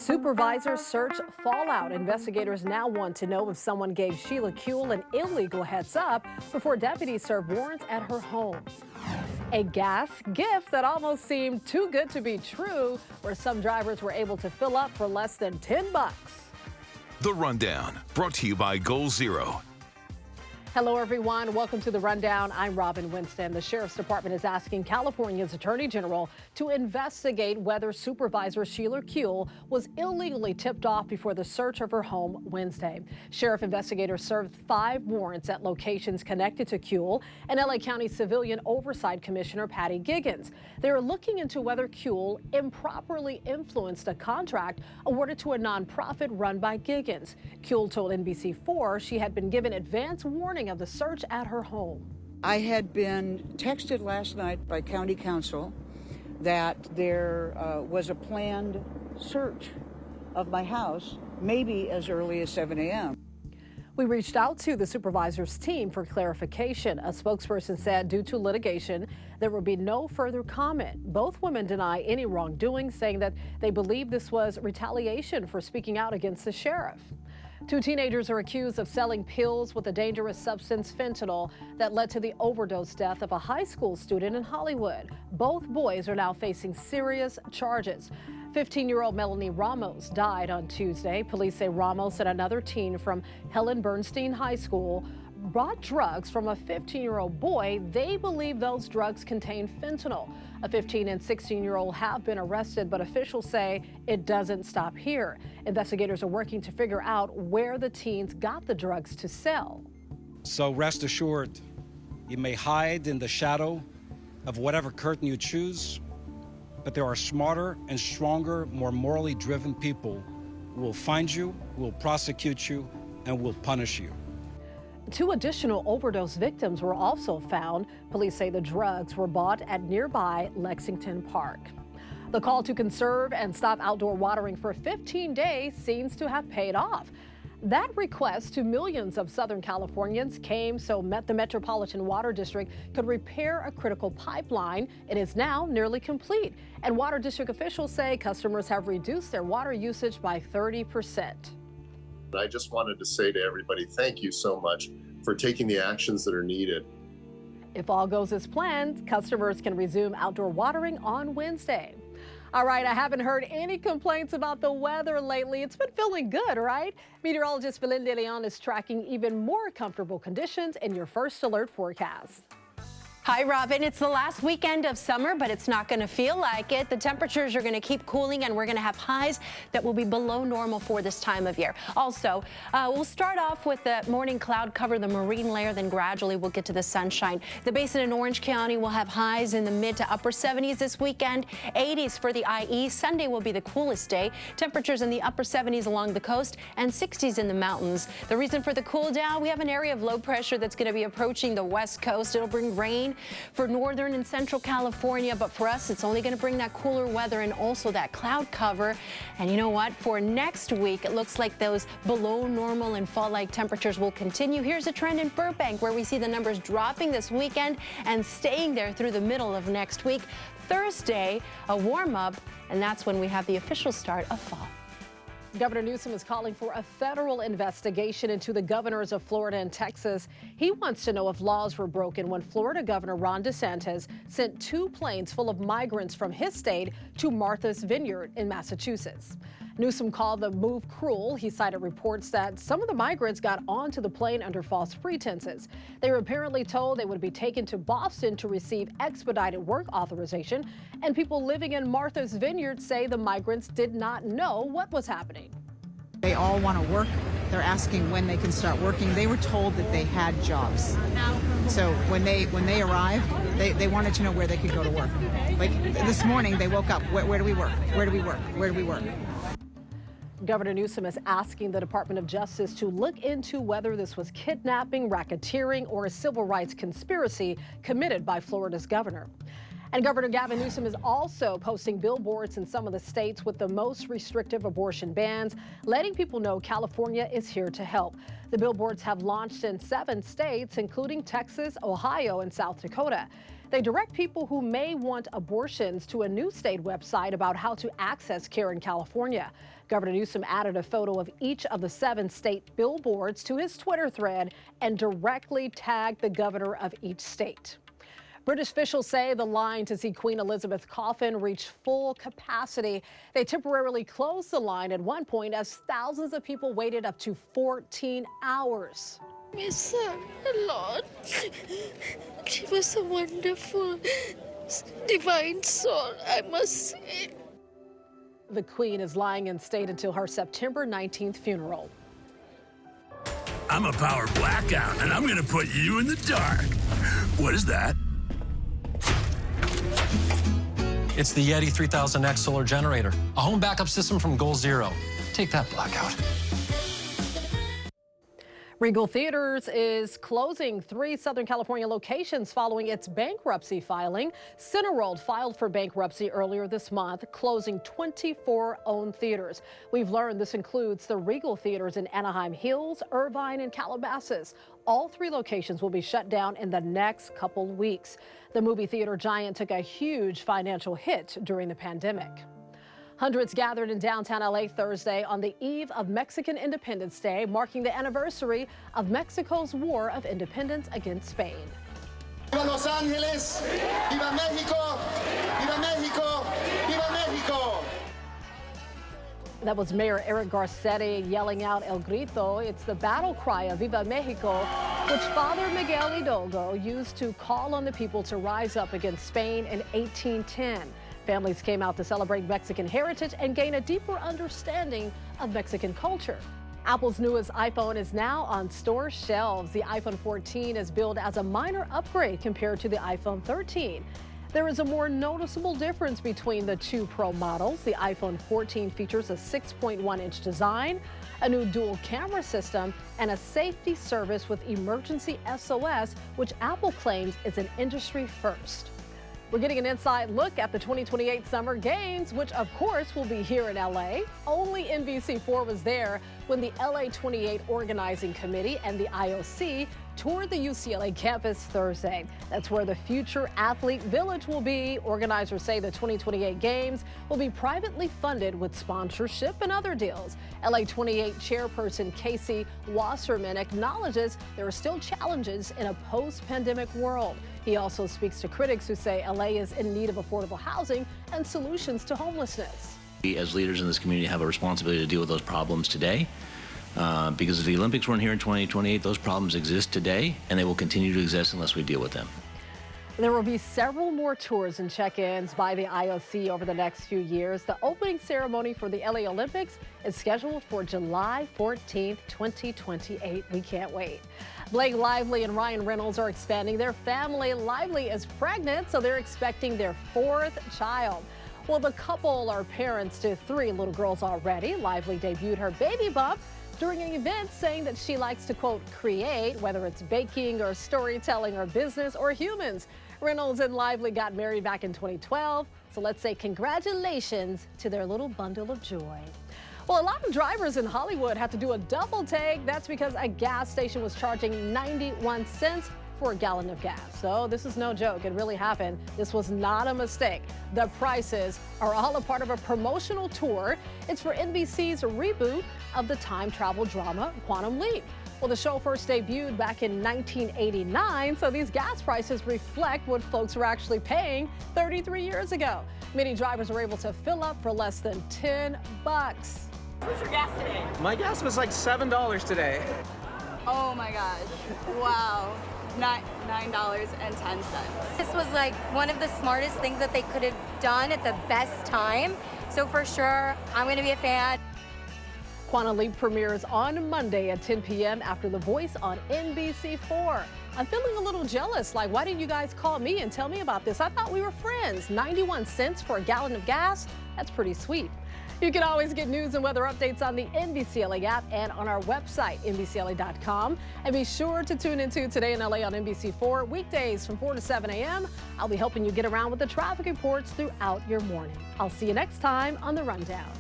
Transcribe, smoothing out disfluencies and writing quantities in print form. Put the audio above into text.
Supervisor search fallout. Investigators now want to know if someone gave Sheila Kuehl an illegal heads up before deputies served warrants at her home. A gas gift that almost seemed too good to be true, where some drivers were able to fill up for less than $10. The Rundown, brought to you by Goal Zero. Hello, everyone. Welcome to The Rundown. I'm Robin Winston. The Sheriff's Department is asking California's Attorney General to investigate whether Supervisor Sheila Kuehl was illegally tipped off before the search of her home Wednesday. Sheriff investigators served 5 warrants at locations connected to Kuehl and LA County Civilian Oversight Commissioner Patty Giggins. They are looking into whether Kuehl improperly influenced a contract awarded to a nonprofit run by Giggins. Kuehl told NBC4 she had been given advance warning of the search at her home. I had been texted last night by County Council that there was a planned search of my house, maybe as early as 7 a.m. We reached out to the supervisor's team for clarification. A spokesperson said due to litigation, there would be no further comment. Both women deny any wrongdoing, saying that they believe this was retaliation for speaking out against the sheriff. 2 teenagers are accused of selling pills with the dangerous substance fentanyl that led to the overdose death of a high school student in Hollywood. Both boys are now facing serious charges. 15-year-old Melanie Ramos died on Tuesday. Police say Ramos and another teen from Helen Bernstein High School bought drugs from a 15-year-old boy. They believe those drugs contain fentanyl. A 15 and 16-year-old have been arrested, but officials say it doesn't stop here. Investigators are working to figure out where the teens got the drugs to sell. So rest assured, you may hide in the shadow of whatever curtain you choose, but there are smarter and stronger, more morally driven people who will find you, will prosecute you, and will punish you. 2 additional overdose victims were also found. Police say the drugs were bought at nearby Lexington Park. The call to conserve and stop outdoor watering for 15 days seems to have paid off. That request to millions of Southern Californians came so the Metropolitan Water District could repair a critical pipeline. It is now nearly complete. And Water District officials say customers have reduced their water usage by 30%. I just wanted to say to everybody, thank you so much for taking the actions that are needed. If all goes as planned, customers can resume outdoor watering on Wednesday. All right, I haven't heard any complaints about the weather lately. It's been feeling good, right? Meteorologist Belinda De Leon is tracking even more comfortable conditions in your first alert forecast. Hi, Robin. It's the last weekend of summer, but it's not going to feel like it. The temperatures are going to keep cooling, and we're going to have highs that will be below normal for this time of year. Also, we'll start off with the morning cloud cover, the marine layer, then gradually we'll get to the sunshine. The basin in Orange County will have highs in the mid to upper 70s this weekend, 80s for the IE. Sunday will be the coolest day. Temperatures in the upper 70s along the coast and 60s in the mountains. The reason for the cool down, we have an area of low pressure that's going to be approaching the west coast. It'll bring rain for northern and central California, but for us, it's only going to bring that cooler weather and also that cloud cover. And you know what? For next week, it looks like those below normal and fall-like temperatures will continue. Here's a trend in Burbank where we see the numbers dropping this weekend and staying there through the middle of next week. Thursday, a warm-up, and that's when we have the official start of fall. Governor Newsom is calling for a federal investigation into the governors of Florida and Texas. He wants to know if laws were broken when Florida Governor Ron DeSantis sent 2 planes full of migrants from his state to Martha's Vineyard in Massachusetts. Newsom called the move cruel. He cited reports that some of the migrants got onto the plane under false pretenses. They were apparently told they would be taken to Boston to receive expedited work authorization, and people living in Martha's Vineyard say the migrants did not know what was happening. They all want to work. They're asking when they can start working. They were told that they had jobs. So when they arrived, they wanted to know where they could go to work. Like this morning, they woke up. Where do we work? Where do we work? Where do we work? Governor Newsom is asking the Department of Justice to look into whether this was kidnapping, racketeering, or a civil rights conspiracy committed by Florida's governor. And Governor Gavin Newsom is also posting billboards in some of the states with the most restrictive abortion bans, letting people know California is here to help. The billboards have launched in 7 states, including Texas, Ohio, and South Dakota. They direct people who may want abortions to a new state website about how to access care in California. Governor Newsom added a photo of each of the 7 state billboards to his Twitter thread and directly tagged the governor of each state. British officials say the line to see Queen Elizabeth's coffin reached full capacity. They temporarily closed the line at one point as thousands of people waited up to 14 hours. Miss her a lot. She was a wonderful, divine soul, I must say. The Queen is lying in state until her September 19th funeral. I'm a power blackout, and I'm going to put you in the dark. What is that? It's the Yeti 3000X solar generator, a home backup system from Goal Zero. Take that blackout. Regal Theaters is closing 3 Southern California locations following its bankruptcy filing. Cineworld filed for bankruptcy earlier this month, closing 24 owned theaters. We've learned this includes the Regal Theaters in Anaheim Hills, Irvine, and Calabasas. All 3 locations will be shut down in the next couple weeks. The movie theater giant took a huge financial hit during the pandemic. Hundreds gathered in downtown LA Thursday on the eve of Mexican Independence Day, marking the anniversary of Mexico's War of Independence against Spain. Viva Los Ángeles! Viva México! Viva México! Viva México! That was Mayor Eric Garcetti yelling out El Grito. It's the battle cry of Viva Mexico, which Father Miguel Hidalgo used to call on the people to rise up against Spain in 1810. Families came out to celebrate Mexican heritage and gain a deeper understanding of Mexican culture. Apple's newest iPhone is now on store shelves. The iPhone 14 is billed as a minor upgrade compared to the iPhone 13. There is a more noticeable difference between the 2 Pro models. The iPhone 14 features a 6.1-inch design, a new dual camera system, and a safety service with emergency SOS, which Apple claims is an industry first. We're getting an inside look at the 2028 Summer Games, which of course will be here in LA. Only NBC4 was there when the LA 28 Organizing Committee and the IOC toured the UCLA campus Thursday. That's where the future athlete village will be. Organizers say the 2028 Games will be privately funded with sponsorship and other deals. LA 28 chairperson Casey Wasserman acknowledges there are still challenges in a post-pandemic world. He also speaks to critics who say LA is in need of affordable housing and solutions to homelessness. We as leaders in this community have a responsibility to deal with those problems today. Because if the Olympics weren't here in 2028, those problems exist today, and they will continue to exist unless we deal with them. There will be several more tours and check-ins by the IOC over the next few years. The opening ceremony for the LA Olympics is scheduled for July 14th, 2028. We can't wait. Blake Lively and Ryan Reynolds are expanding their family. Lively is pregnant, so they're expecting their 4th child. Well, the couple are parents to 3 little girls already. Lively debuted her baby bump during an event saying that she likes to, quote, create, whether it's baking or storytelling or business or humans. Reynolds and Lively got married back in 2012, so let's say congratulations to their little bundle of joy. Well, a lot of drivers in Hollywood had to do a double take. That's because a gas station was charging 91 cents for a gallon of gas. So this is no joke. It really happened. This was not a mistake. The prices are all a part of a promotional tour. It's for NBC's reboot of the time travel drama Quantum Leap. Well, the show first debuted back in 1989, so these gas prices reflect what folks were actually paying 33 years ago. Many drivers were able to fill up for less than $10. What's your gas today? My gas was like $7 today. Oh my gosh. Wow. $9.10. This was like one of the smartest things that they could have done at the best time. So for sure, I'm going to be a fan. Quantum Leap premieres on Monday at 10 p.m. after The Voice on NBC4. I'm feeling a little jealous. Like, why didn't you guys call me and tell me about this? I thought we were friends. 91 cents for a gallon of gas? That's pretty sweet. You can always get news and weather updates on the NBCLA app and on our website, NBCLA.com. And be sure to tune into Today in LA on NBC4 weekdays from 4 to 7 a.m. I'll be helping you get around with the traffic reports throughout your morning. I'll see you next time on The Rundown.